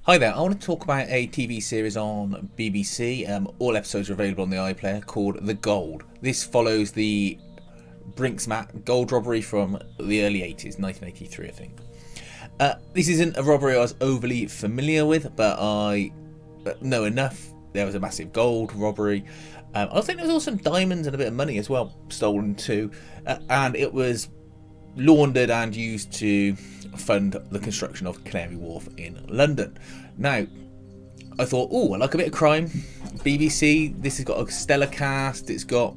Hi there, I want to talk about a TV series on BBC. All episodes are available on the iPLAYER, called The Gold. This follows the Brinks Mat gold robbery from the early 80s, 1983 I think. This isn't a robbery I was overly familiar with, but I know enough. There was a massive gold robbery. I think there was also some diamonds and a bit of money as well stolen too, and it was laundered and used to fund the construction of Canary Wharf in London. Now, I thought, oh, I like a bit of crime. BBC, this has got a stellar cast. It's got,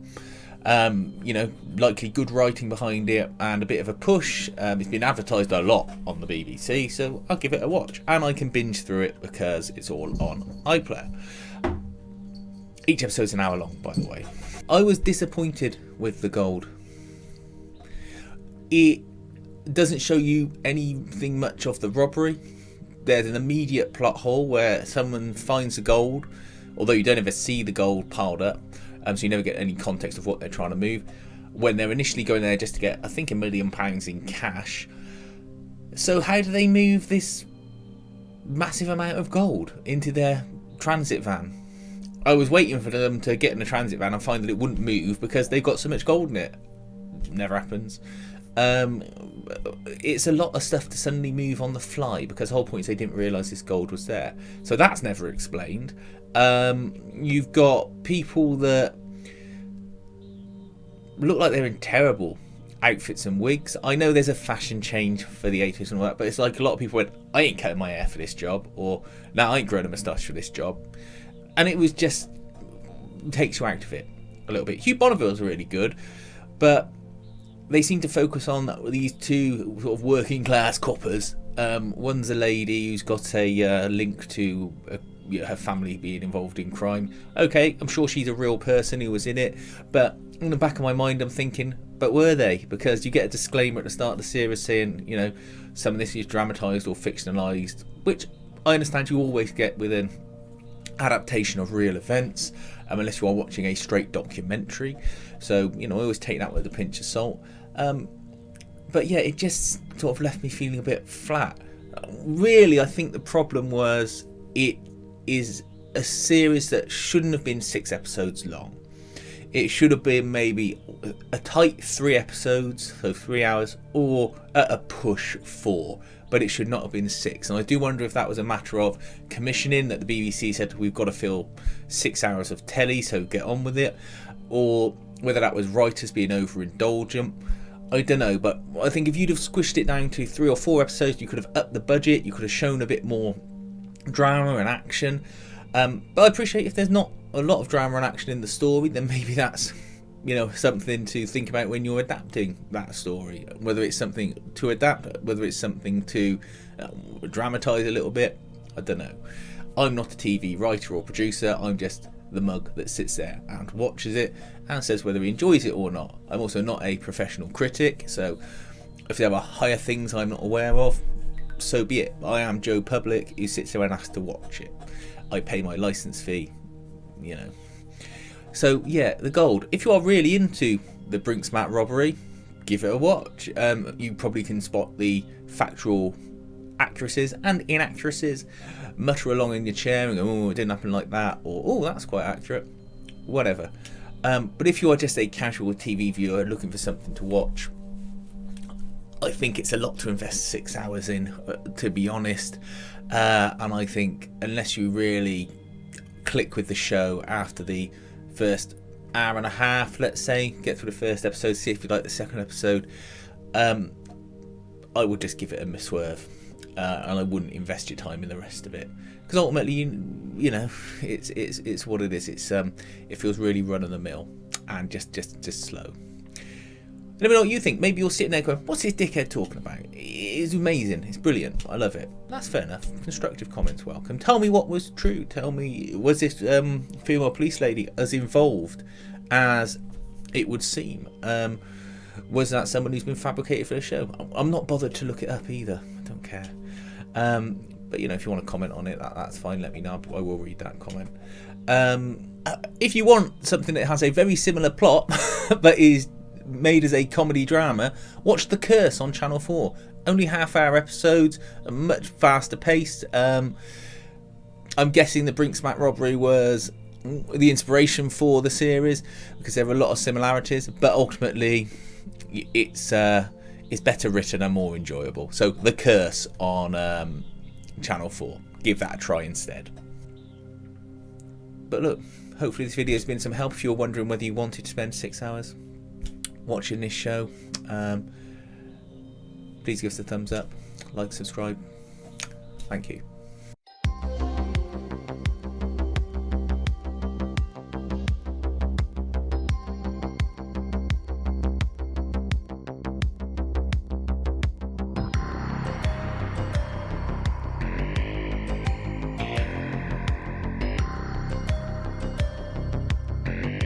likely good writing behind it and a bit of a push. It's been advertised a lot on the BBC, so I'll give it a watch. And I can binge through it because it's all on iPLAYER. Each episode's an hour long, by the way. I was disappointed with The Gold. It doesn't show you anything much of the robbery. There's an immediate plot hole where someone finds the gold, although you don't ever see the gold piled up, so you never get any context of what they're trying to move. When they're initially going there just to get, I think, £1 million in cash. So how do they move this massive amount of gold into their transit van? I was waiting for them to get in the transit van and find that it wouldn't move because they've got so much gold in it. Never happens. It's a lot of stuff to suddenly move on the fly because the whole point is they didn't realise this gold was there. So that's never explained. You've got people that look like they're in terrible outfits and wigs. I know there's a fashion change for the 80s and all that, but it's like a lot of people went, I ain't cutting my hair for this job, or no, I ain't growing a moustache for this job. And it was just takes you out of it a little bit. Hugh Bonneville's really good, but they seem to focus on these two sort of working class coppers. One's a lady who's got a link to her family being involved in crime. Okay, I'm sure she's a real person who was in it, but in the back of my mind I'm thinking, but were they? Because you get a disclaimer at the start of the series saying, some of this is dramatised or fictionalised, which I understand you always get with an adaptation of real events, unless you are watching a straight documentary. So, I always take that with a pinch of salt. But yeah, it just sort of left me feeling a bit flat. Really, I think the problem was it is a series that shouldn't have been 6 episodes long. It should have been maybe a tight 3 episodes, so 3 hours, or at a push 4. But it should not have been 6. And I do wonder if that was a matter of commissioning, that the BBC said we've got to fill 6 hours of telly, so get on with it, or whether that was writers being overindulgent. I don't know, but I think if you'd have squished it down to 3 or 4 episodes, you could have upped the budget, you could have shown a bit more drama and action. But I appreciate if there's not a lot of drama and action in the story, then maybe that's something to think about when you're adapting that story. Whether it's something to adapt, whether it's something to dramatise a little bit, I don't know. I'm not a TV writer or producer, I'm just the mug that sits there and watches it and says whether he enjoys it or not. I'm also not a professional critic, so if there are higher things I'm not aware of, so be it. I am Joe Public who sits there and has to watch it. I pay my licence fee, So yeah, The Gold. If you are really into the Brinks Mat robbery, give it a watch. You probably can spot the factual accuracies and inaccuracies, mutter along in your chair and go, oh, it didn't happen like that, or oh, that's quite accurate, whatever. But if you are just a casual TV viewer looking for something to watch, I think it's a lot to invest 6 hours in, to be honest. And I think unless you really click with the show after the first hour and a half, let's say, get through the first episode, see if you like the second episode, I would just give it a swerve, and I wouldn't invest your time in the rest of it, because ultimately, it's what it is. It feels really run of the mill and just slow. Let me know what you think. Maybe you're sitting there going, what's this dickhead talking about? It's amazing, it's brilliant, I love it. That's fair enough. Constructive comments welcome. Tell me what was true. Tell me, was this female police lady as involved as it would seem? Was that someone who's been fabricated for the show? I'm not bothered to look it up either, I don't care. But if you want to comment on it, that's fine, let me know. I will read that comment. If you want something that has a very similar plot but is made as a comedy drama, watch The Curse on Channel 4. Only half-hour episodes, much faster paced. I'm guessing the Brinks Mat robbery was the inspiration for the series because there are a lot of similarities, but ultimately it's better written and more enjoyable. So The Curse on Channel 4, give that a try instead. But look, hopefully this video has been some help if you're wondering whether you wanted to spend 6 hours watching this show. Please give us a thumbs up, like, subscribe. Thank you.